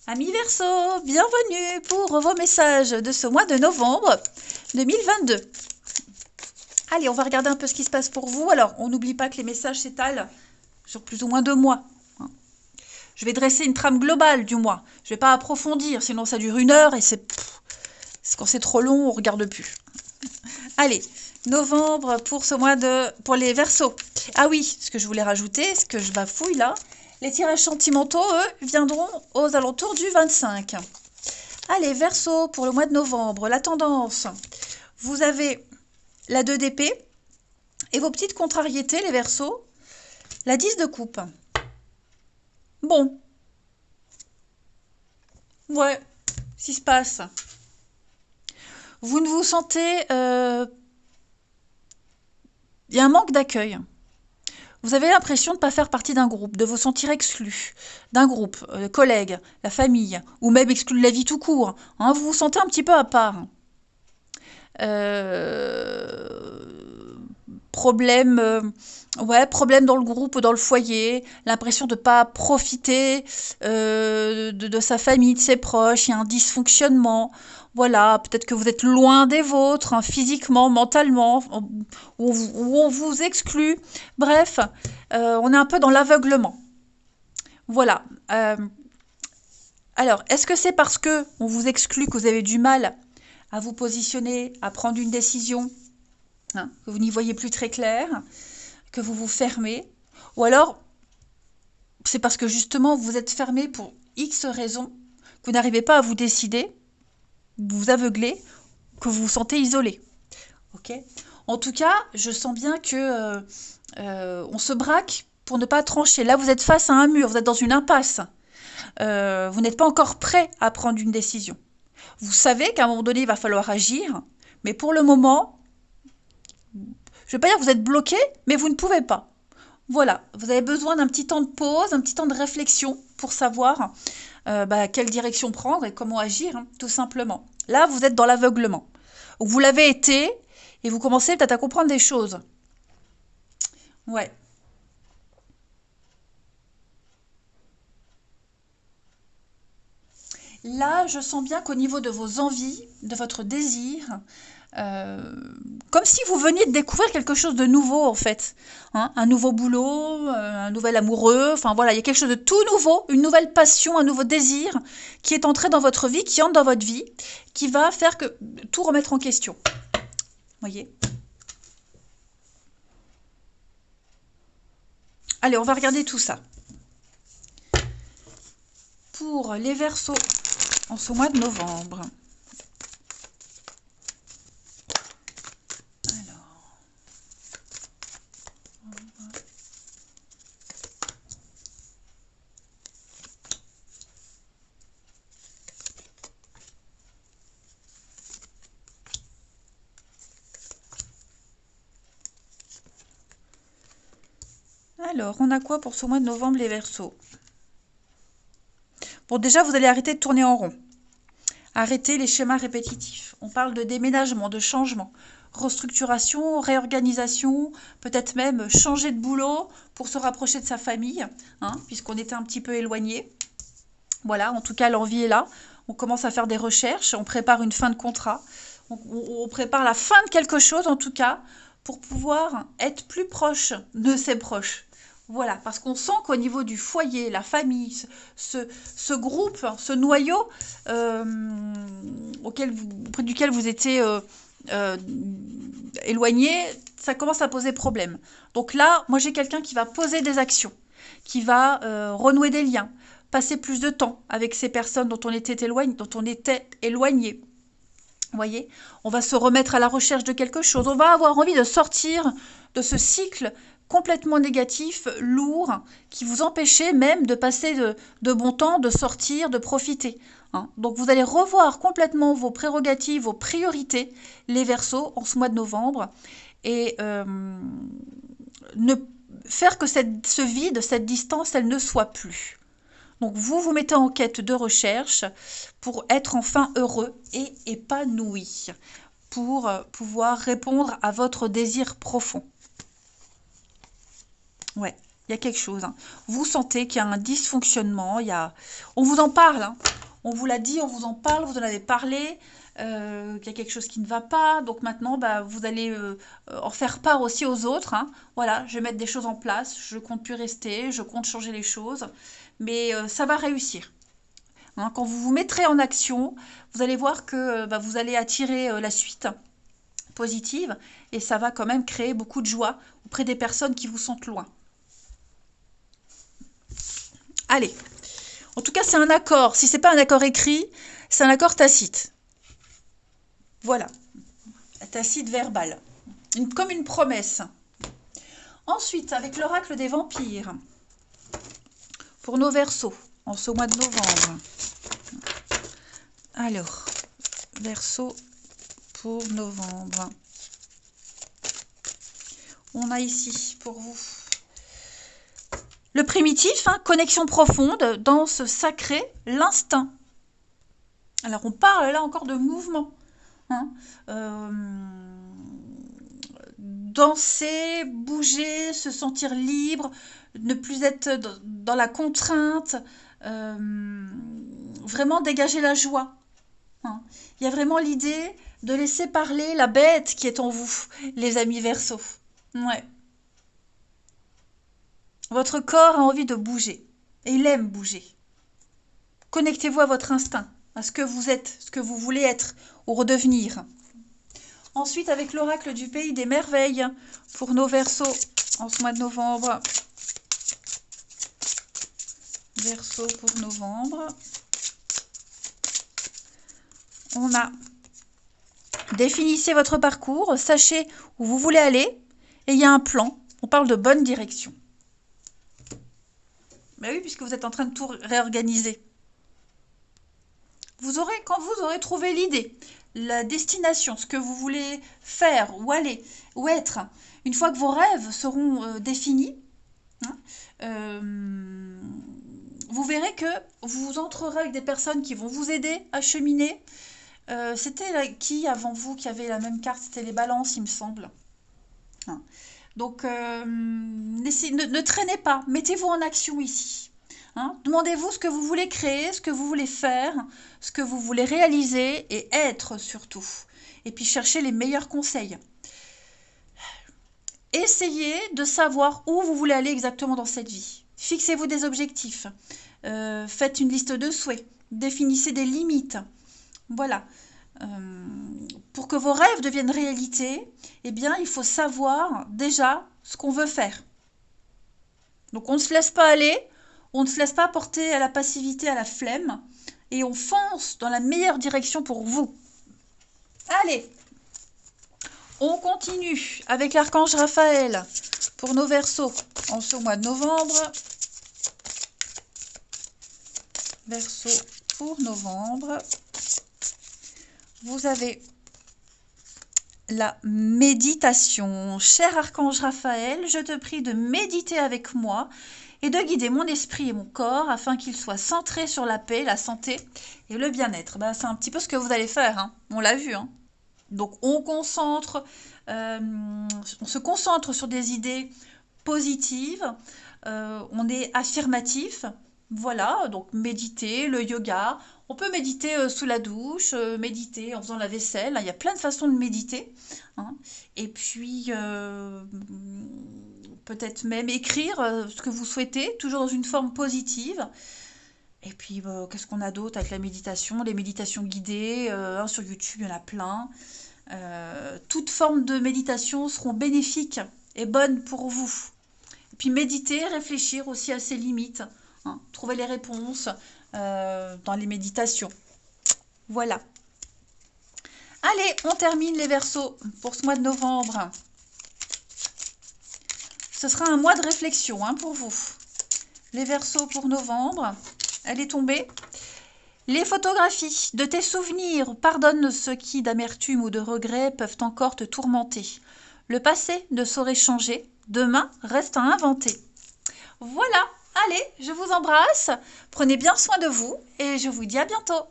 Amis Verseau, bienvenue pour vos messages de ce mois de novembre 2022. Allez, on va regarder un peu ce qui se passe pour vous. Alors, on n'oublie pas que les messages s'étalent sur plus ou moins 2 mois. Je vais dresser une trame globale du mois. Je ne vais pas approfondir, sinon ça dure 1 heure et quand c'est trop long, on ne regarde plus. Allez, novembre pour ce mois pour les Verseaux. Ah oui, ce que je voulais rajouter, ce que je bafouille là, les tirages sentimentaux, eux, viendront aux alentours du 25. Allez, Verseau, pour le mois de novembre, la tendance. Vous avez la 2 d'épée et vos petites contrariétés, les Verseaux. La 10 de coupe. Bon. Ouais, ce qui se passe. Vous ne vous sentez... Il y a un manque d'accueil. Vous avez l'impression de ne pas faire partie d'un groupe, de vous sentir exclu d'un groupe, collègues, la famille, ou même exclu de la vie tout court. Hein, vous vous sentez un petit peu à part. Problème, problème dans le groupe ou dans le foyer, l'impression de ne pas profiter de sa famille, de ses proches, il y a un dysfonctionnement. Voilà, peut-être que vous êtes loin des vôtres, hein, physiquement, mentalement, où on vous exclut. Bref, on est un peu dans l'aveuglement. Voilà. Alors, est-ce que c'est parce que on vous exclut que vous avez du mal à vous positionner, à prendre une décision, hein, que vous n'y voyez plus très clair, que vous vous fermez, ou alors c'est parce que justement vous êtes fermé pour X raisons, que vous n'arrivez pas à vous décider, vous vous aveuglez, que vous vous sentez isolé. Ok. En tout cas, je sens bien que on se braque pour ne pas trancher. Là, vous êtes face à un mur, vous êtes dans une impasse. Vous n'êtes pas encore prêt à prendre une décision. Vous savez qu'à un moment donné, il va falloir agir, mais pour le moment, je ne vais pas dire que vous êtes bloqué, mais vous ne pouvez pas. Voilà, vous avez besoin d'un petit temps de pause, un petit temps de réflexion pour savoir quelle direction prendre et comment agir, hein, tout simplement. Là, vous êtes dans l'aveuglement. Vous l'avez été et vous commencez peut-être à comprendre des choses. Ouais. Là, je sens bien qu'au niveau de vos envies, de votre désir, euh, comme si vous veniez de découvrir quelque chose de nouveau en fait, hein, un nouveau boulot, un nouvel amoureux, enfin voilà, il y a quelque chose de tout nouveau, une nouvelle passion, un nouveau désir qui est entré dans votre vie, qui entre dans votre vie, qui va faire que tout remettre en question. Voyez. Allez, on va regarder tout ça. Pour les Verseaux en ce mois de novembre. Alors, on a quoi pour ce mois de novembre, les Verseaux? Bon, déjà, vous allez arrêter de tourner en rond. Arrêtez les schémas répétitifs. On parle de déménagement, de changement, restructuration, réorganisation, peut-être même changer de boulot pour se rapprocher de sa famille, hein, puisqu'on était un petit peu éloigné. Voilà, en tout cas, l'envie est là. On commence à faire des recherches, on prépare une fin de contrat, on prépare la fin de quelque chose, en tout cas, pour pouvoir être plus proche de ses proches. Voilà, parce qu'on sent qu'au niveau du foyer, la famille, ce groupe, ce noyau euh, auprès duquel vous étiez euh, éloigné, ça commence à poser problème. Donc là, moi j'ai quelqu'un qui va poser des actions, qui va renouer des liens, passer plus de temps avec ces personnes dont on était éloigné. Vous voyez, on va se remettre à la recherche de quelque chose. On va avoir envie de sortir de ce cycle complètement négatif, lourd, qui vous empêchait même de passer de bon temps, de sortir, de profiter. Hein. Donc vous allez revoir complètement vos prérogatives, vos priorités, les Verseaux, en ce mois de novembre, et ne faire que ce vide, cette distance, elle ne soit plus. Donc vous vous mettez en quête de recherche pour être enfin heureux et épanoui, pour pouvoir répondre à votre désir profond. Ouais, il y a quelque chose. Hein. Vous sentez qu'il y a un dysfonctionnement, on vous en parle. Hein. On vous l'a dit, on vous en parle, vous en avez parlé, qu'il y a quelque chose qui ne va pas. Donc maintenant, bah, vous allez en faire part aussi aux autres, hein. Voilà, je vais mettre des choses en place, je compte plus rester, je compte changer les choses, mais ça va réussir. Hein. Quand vous vous mettrez en action, vous allez voir que bah, vous allez attirer la suite positive et ça va quand même créer beaucoup de joie auprès des personnes qui vous sentent loin. Allez, en tout cas, c'est un accord. Si ce n'est pas un accord écrit, c'est un accord tacite. Voilà, tacite verbal, comme une promesse. Ensuite, avec l'oracle des vampires, pour nos Verseaux, en ce mois de novembre. Alors, Verseau pour novembre. On a ici, pour vous, le primitif, hein, connexion profonde, danse sacrée, l'instinct. Alors, on parle là encore de mouvement. Hein, danser, bouger, se sentir libre, ne plus être dans la contrainte, vraiment dégager la joie. Hein. Il y a vraiment l'idée de laisser parler la bête qui est en vous, les amis Verseaux. Ouais. Votre corps a envie de bouger, et il aime bouger. Connectez-vous à votre instinct, à ce que vous êtes, ce que vous voulez être ou redevenir. Ensuite, avec l'oracle du pays des merveilles, pour nos Verseaux, en ce mois de novembre. Verseau pour novembre. On a définissez votre parcours, sachez où vous voulez aller, et il y a un plan. On parle de bonne direction. Mais oui, puisque vous êtes en train de tout réorganiser. Quand vous aurez trouvé l'idée, la destination, ce que vous voulez faire, ou aller, ou être, une fois que vos rêves seront définis, hein, vous verrez que vous entrerez avec des personnes qui vont vous aider à cheminer. C'était qui avant vous qui avait la même carte? C'était les balances, il me semble. Hein. Donc, ne traînez pas, mettez-vous en action ici. Hein. Demandez-vous ce que vous voulez créer, ce que vous voulez faire, ce que vous voulez réaliser et être surtout. Et puis cherchez les meilleurs conseils. Essayez de savoir où vous voulez aller exactement dans cette vie. Fixez-vous des objectifs. Faites une liste de souhaits. Définissez des limites. Voilà. Pour que vos rêves deviennent réalité, eh bien, il faut savoir déjà ce qu'on veut faire. Donc, on ne se laisse pas aller, on ne se laisse pas porter à la passivité, à la flemme, et on fonce dans la meilleure direction pour vous. Allez, on continue avec l'archange Raphaël pour nos Verseaux en ce mois de novembre. Verseau pour novembre. Vous avez la méditation. Cher archange Raphaël, je te prie de méditer avec moi et de guider mon esprit et mon corps afin qu'ils soient centrés sur la paix, la santé et le bien-être. Ben, c'est un petit peu ce que vous allez faire, hein. On l'a vu. Hein. Donc on se concentre sur des idées positives, on est affirmatif. Voilà, donc méditer, le yoga. On peut méditer sous la douche, méditer en faisant la vaisselle. Il y a plein de façons de méditer. Hein. Et puis, peut-être même écrire ce que vous souhaitez, toujours dans une forme positive. Et puis, qu'est-ce qu'on a d'autre avec la méditation? Les méditations guidées, sur YouTube, il y en a plein. Toutes formes de méditation seront bénéfiques et bonnes pour vous. Et puis, méditer, réfléchir aussi à ses limites. Hein, trouver les réponses dans les méditations. Voilà. Allez, on termine les Verseaux pour ce mois de novembre. Ce sera un mois de réflexion hein, pour vous. Les Verseaux pour novembre. Elle est tombée. Les photographies de tes souvenirs pardonnent ceux qui, d'amertume ou de regret, peuvent encore te tourmenter. Le passé ne saurait changer. Demain reste à inventer. Voilà. Allez, je vous embrasse, prenez bien soin de vous et je vous dis à bientôt.